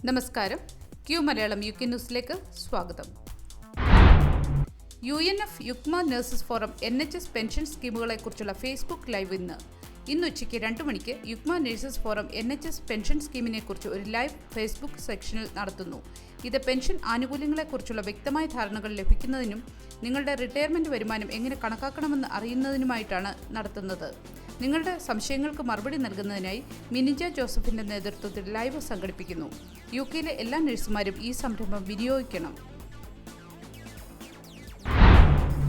നമസ്കാരം. Q Malayalam UK ന്യൂസിലേക്ക് സ്വാഗതം. UNF UUKMA nurses forum NHS pension സ്കീമുകളെക്കുറിച്ചുള്ള ഫേസ്ബുക്ക് ലൈവ് ഇന്ന് ഉച്ചയ്ക്ക് 2 മണിക്ക് UUKMA nurses forum NHS pension സ്കീമിനെക്കുറിച്ച് ഒരു ലൈവ് ഫേസ്ബുക്ക് സെക്ഷനിൽ നടത്തുന്നു. ഇത് പെൻഷൻ ആനുകൂല്യങ്ങളെക്കുറിച്ചുള്ള വ്യക്തമായ ധാരണകൾ ലഭിക്കുന്നതിനും നിങ്ങളുടെ റിട്ടയർമെന്റ് വരുമാനം എങ്ങനെ കണക്കാക്കണമെന്ന് അറിയുന്നതിനുമായിട്ടാണ് നടത്തുന്നത്. നിങ്ങളുടെ സംശയങ്ങൾക്ക് മറുപടി നൽകുന്നതിനായി മിനിജ ജോസഫിന്റെ നേതൃത്വത്തിൽ ലൈവ് സംഘടിപ്പിക്കുന്നു. UK എല്ലാ നഴ്സുമാരും ഈ സംരംഭം വിനിയോഗിക്കണം.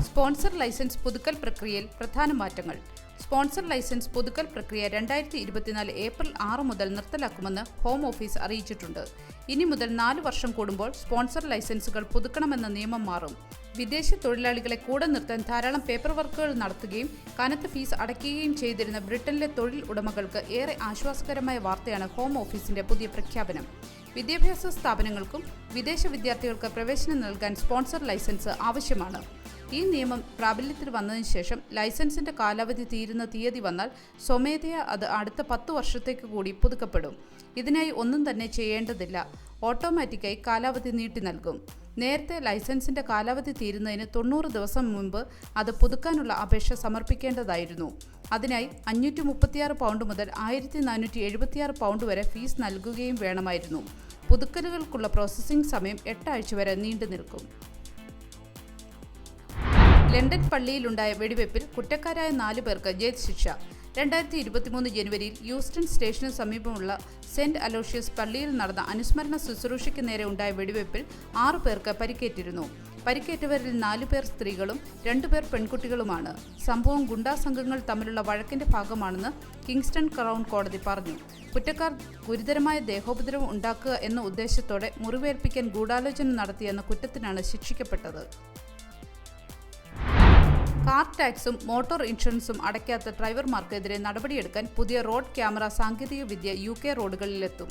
സ്പോൺസർ ലൈസൻസ് പുതുക്കൽ പ്രക്രിയയിൽ പ്രധാന മാറ്റങ്ങൾ. സ്പോൺസർ ലൈസൻസ് പുതുക്കൽ പ്രക്രിയ 2024 ഏപ്രിൽ 6 മുതൽ നിർത്തലാക്കുമെന്ന് ഹോം ഓഫീസ് അറിയിച്ചിട്ടുണ്ട്. ഇനി മുതൽ 4 വർഷം കൂടുമ്പോൾ സ്പോൺസർ ലൈസൻസുകൾ പുതുക്കണമെന്ന നിയമം മാറും. വിദേശ തൊഴിലാളികളെ കൂടെ നിർത്താൻ ധാരാളം പേപ്പർ വർക്കുകൾ നടത്തുകയും കനത്ത ഫീസ് അടയ്ക്കുകയും ചെയ്തിരുന്ന ബ്രിട്ടനിലെ തൊഴിൽ ഉടമകൾക്ക് ഏറെ ആശ്വാസകരമായ വാർത്തയാണ് ഹോം ഓഫീസിന്റെ പുതിയ പ്രഖ്യാപനം. വിദ്യാഭ്യാസ സ്ഥാപനങ്ങൾക്കും വിദേശ വിദ്യാർത്ഥികൾക്ക് പ്രവേശനം നൽകാൻ സ്പോൺസർ ലൈസൻസ് ആവശ്യമാണ്. ഈ നിയമം പ്രാബല്യത്തിൽ വന്നതിന് ശേഷം ലൈസൻസിന്റെ കാലാവധി തീരുന്ന തീയതി വന്നാൽ സ്വമേധയാ അത് അടുത്ത 10 വർഷത്തേക്ക് കൂടി പുതുക്കപ്പെടും. ഇതിനായി ഒന്നും തന്നെ ചെയ്യേണ്ടതില്ല. ഓട്ടോമാറ്റിക്കായി കാലാവധി നീട്ടി നൽകും. നേരത്തെ ലൈസൻസിന്റെ കാലാവധി തീരുന്നതിന് 90 ദിവസം മുൻപ് അത് പുതുക്കാനുള്ള അപേക്ഷ സമർപ്പിക്കേണ്ടതായിരുന്നു. അതിനായി £536 മുതൽ £1476 വരെ ഫീസ് നൽകുകയും വേണമായിരുന്നു. പുതുക്കലുകൾക്കുള്ള പ്രോസസ്സിംഗ് സമയം 8 ആഴ്ച വരെ നീണ്ടു നിൽക്കും. ലണ്ടൻ പള്ളിയിലുണ്ടായ വെടിവെപ്പിൽ കുറ്റക്കാരായ 4 പേർക്ക് ജയിൽ ശിക്ഷ. 2023 ജനുവരിയിൽ യൂസ്റ്റൺ സ്റ്റേഷന് സമീപമുള്ള സെന്റ് അലോഷ്യസ് പള്ളിയിൽ നടന്ന അനുസ്മരണ ശുശ്രൂഷയ്ക്ക് നേരെ ഉണ്ടായ വെടിവെപ്പിൽ 6 പേർക്ക് പരിക്കേറ്റിരുന്നു. പരിക്കേറ്റവരിൽ 4 പേർ സ്ത്രീകളും 2 പേർ പെൺകുട്ടികളുമാണ്. സംഭവം ഗുണ്ടാ സംഘങ്ങൾ തമ്മിലുള്ള വഴക്കിന്റെ ഭാഗമാണെന്ന് കിങ്സ്റ്റൺ ക്രൗൺ കോടതി പറഞ്ഞു. കുറ്റക്കാർ ഗുരുതരമായ ദേഹോപദ്രവം ഉണ്ടാക്കുക എന്ന ഉദ്ദേശത്തോടെ മുറിവേൽപ്പിക്കാൻ ഗൂഢാലോചന നടത്തിയെന്ന കുറ്റത്തിനാണ് ശിക്ഷിക്കപ്പെട്ടത്. കാർ ടാക്സും മോട്ടോർ ഇൻഷുറൻസും അടയ്ക്കാത്ത ഡ്രൈവർമാർക്കെതിരെ നടപടിയെടുക്കാൻ പുതിയ റോഡ് ക്യാമറ സാങ്കേതികവിദ്യ UK റോഡുകളിലെത്തും.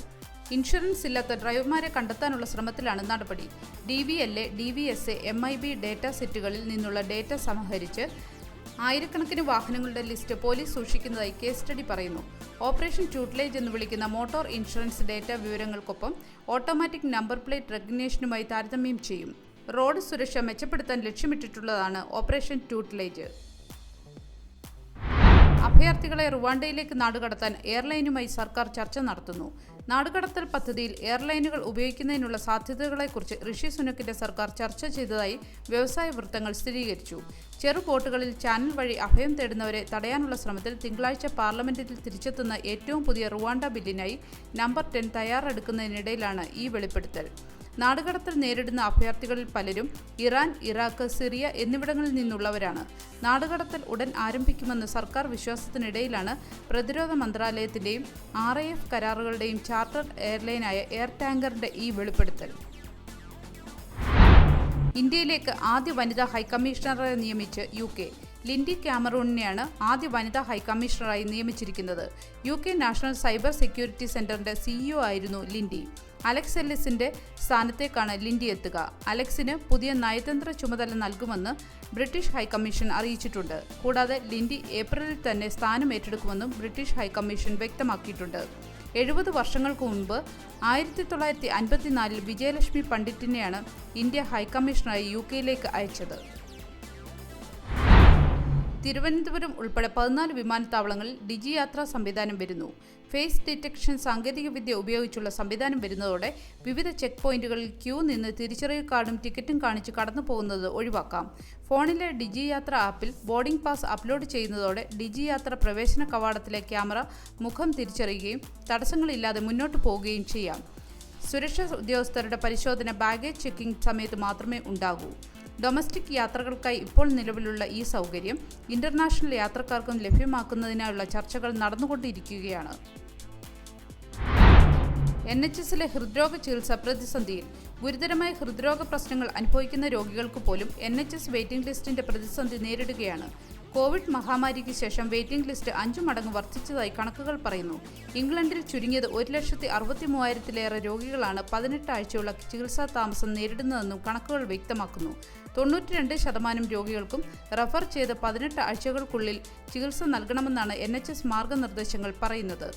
ഇൻഷുറൻസ് ഇല്ലാത്ത ഡ്രൈവർമാരെ കണ്ടെത്താനുള്ള ശ്രമത്തിലാണ് നടപടി. DVLA, DVSA, MIB ഡേറ്റ സെറ്റുകളിൽ നിന്നുള്ള ഡേറ്റ സമാഹരിച്ച് ആയിരക്കണക്കിന് വാഹനങ്ങളുടെ ലിസ്റ്റ് പോലീസ് സൂക്ഷിക്കുന്നതായി കേസ് സ്റ്റഡി പറയുന്നു. ഓപ്പറേഷൻ ട്യൂട്ട്ലേജ് എന്ന് വിളിക്കുന്ന മോട്ടോർ ഇൻഷുറൻസ് ഡേറ്റ വിവരങ്ങൾക്കൊപ്പം ഓട്ടോമാറ്റിക് നമ്പർ പ്ലേറ്റ് റെക്കഗ്നേഷനുമായി താരതമ്യം ചെയ്യും. റോഡ് സുരക്ഷ മെച്ചപ്പെടുത്താൻ ലക്ഷ്യമിട്ടിട്ടുള്ളതാണ് ഓപ്പറേഷൻ ട്യൂട്ട്ലേജ്. അഭയാർത്ഥികളെ റുവാണ്ടയിലേക്ക് നാടുകടത്താൻ എയർലൈനുമായി സർക്കാർ ചർച്ച നടത്തുന്നു. നാടുകടത്തൽ പദ്ധതിയിൽ എയർലൈനുകൾ ഉപയോഗിക്കുന്നതിനുള്ള സാധ്യതകളെക്കുറിച്ച് ഋഷി സുനക്കിന്റെ സർക്കാർ ചർച്ച ചെയ്തതായി വ്യവസായ വൃത്തങ്ങൾ സ്ഥിരീകരിച്ചു. ചെറു ബോട്ടുകളിൽ ചാനൽ വഴി അഭയം തേടുന്നവരെ തടയാനുള്ള ശ്രമത്തിൽ തിങ്കളാഴ്ച പാർലമെന്റിൽ തിരിച്ചെത്തുന്ന ഏറ്റവും പുതിയ റുവാണ്ട ബില്ലിനായി നമ്പർ 10 തയ്യാറെടുക്കുന്നതിനിടയിലാണ് ഈ വെളിപ്പെടുത്തൽ. നാടുകടത്തൽ നേരിടുന്ന അഭയാർത്ഥികളിൽ പലരും ഇറാൻ, ഇറാഖ്, സിറിയ എന്നിവിടങ്ങളിൽ നിന്നുള്ളവരാണ്. നാടുകടത്തൽ ഉടൻ ആരംഭിക്കുമെന്ന് സർക്കാർ വിശ്വാസത്തിനിടയിലാണ് പ്രതിരോധ മന്ത്രാലയത്തിന്റെയും RAF കരാറുകളുടെയും ചാർട്ടർ എയർലൈനായ എയർ ടാങ്കറിന്റെ ഈ വെളിപ്പെടുത്തൽ. ഇന്ത്യയിലേക്ക് ആദ്യ വനിതാ ഹൈക്കമ്മീഷണറെ നിയമിച്ച് UK. ലിൻഡി കാമറൂണിനെയാണ് ആദ്യ വനിതാ ഹൈക്കമ്മീഷണറായി നിയമിച്ചിരിക്കുന്നത്. UK നാഷണൽ സൈബർ സെക്യൂരിറ്റി സെന്ററിന്റെ CEO ആയിരുന്നു ലിൻഡി. അലക്സ് എല്ലിസിന്റെ സ്ഥാനത്തേക്കാണ് ലിൻഡി എത്തുക. അലക്സിന് പുതിയ നയതന്ത്ര ചുമതല നൽകുമെന്ന് ബ്രിട്ടീഷ് ഹൈക്കമ്മീഷൻ അറിയിച്ചിട്ടുണ്ട്. കൂടാതെ ലിൻഡി ഏപ്രിലിൽ തന്നെ സ്ഥാനം ഏറ്റെടുക്കുമെന്നും ബ്രിട്ടീഷ് ഹൈക്കമ്മീഷൻ വ്യക്തമാക്കിയിട്ടുണ്ട്. 70 വർഷങ്ങൾക്ക് മുൻപ് 1954 വിജയലക്ഷ്മി പണ്ഡിറ്റിനെയാണ് ഇന്ത്യ ഹൈക്കമ്മീഷണറായി UK അയച്ചത്. തിരുവനന്തപുരം ഉൾപ്പെടെ 14 വിമാനത്താവളങ്ങളിൽ ഡിജി യാത്രാ സംവിധാനം വരുന്നു. ഫേസ് ഡിറ്റക്ഷൻ സാങ്കേതികവിദ്യ ഉപയോഗിച്ചുള്ള സംവിധാനം വരുന്നതോടെ വിവിധ ചെക്ക് പോയിന്റുകളിൽ ക്യൂ നിന്ന് തിരിച്ചറിയൽ കാർഡും ടിക്കറ്റും കാണിച്ച് കടന്നു പോകുന്നത് ഒഴിവാക്കാം. ഫോണിലെ ഡിജി യാത്ര ആപ്പിൽ ബോർഡിംഗ് പാസ് അപ്ലോഡ് ചെയ്യുന്നതോടെ ഡിജി യാത്ര പ്രവേശന കവാടത്തിലെ ക്യാമറ മുഖം തിരിച്ചറിയുകയും തടസ്സങ്ങളില്ലാതെ മുന്നോട്ട് പോവുകയും ചെയ്യാം. സുരക്ഷാ ഉദ്യോഗസ്ഥരുടെ പരിശോധന ബാഗേജ് ചെക്കിംഗ് സമയത്ത് മാത്രമേ ഉണ്ടാകൂ. ഡൊമസ്റ്റിക് യാത്രകൾക്കായി ഇപ്പോൾ നിലവിലുള്ള ഈ സൗകര്യം ഇന്റർനാഷണൽ യാത്രക്കാർക്കും ലഭ്യമാക്കുന്നതിനായുള്ള ചർച്ചകൾ നടന്നുകൊണ്ടിരിക്കുകയാണ്. NHSലെ ഹൃദ്രോഗ ചികിത്സ പ്രതിസന്ധിയിൽ. ഗുരുതരമായ ഹൃദ്രോഗ പ്രശ്നങ്ങൾ അനുഭവിക്കുന്ന രോഗികൾക്ക് പോലും NHS വെയിറ്റിംഗ് ലിസ്റ്റിന്റെ പ്രതിസന്ധി നേരിടുകയാണ്. കോവിഡ് മഹാമാരിക്ക് ശേഷം വെയിറ്റിംഗ് ലിസ്റ്റ് 5 മടങ്ങ് വർദ്ധിച്ചതായി കണക്കുകൾ പറയുന്നു. ഇംഗ്ലണ്ടിൽ ചുരുങ്ങിയത് 1,63,000-ലേറെ രോഗികളാണ് 18 ആഴ്ചയുള്ള ചികിത്സാ താമസം നേരിടുന്നതെന്നും കണക്കുകൾ വ്യക്തമാക്കുന്നു. 92% രോഗികൾക്കും റഫർ ചെയ്ത് 18 ആഴ്ചകൾക്കുള്ളിൽ ചികിത്സ നൽകണമെന്നാണ് NHS മാർഗനിർദ്ദേശങ്ങൾ പറയുന്നത്.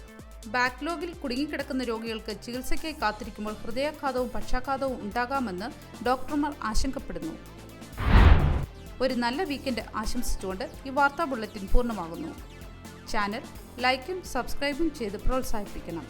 ബാക്ക്ലോഗിൽ കുടുങ്ങിക്കിടക്കുന്ന രോഗികൾക്ക് ചികിത്സയ്ക്കായി കാത്തിരിക്കുമ്പോൾ ഹൃദയാഘാതവും പക്ഷാഘാതവും ഉണ്ടാകാമെന്ന് ഡോക്ടർമാർ ആശങ്കപ്പെടുന്നു. ഒരു നല്ല വീക്കെൻഡ് ആശംസിച്ചുകൊണ്ട് ഈ വാർത്താ ബുള്ളറ്റിൻ പൂർണ്ണമാകുന്നു. ചാനൽ ലൈക്കും സബ്സ്ക്രൈബും ചെയ്ത് പ്രോത്സാഹിപ്പിക്കണം.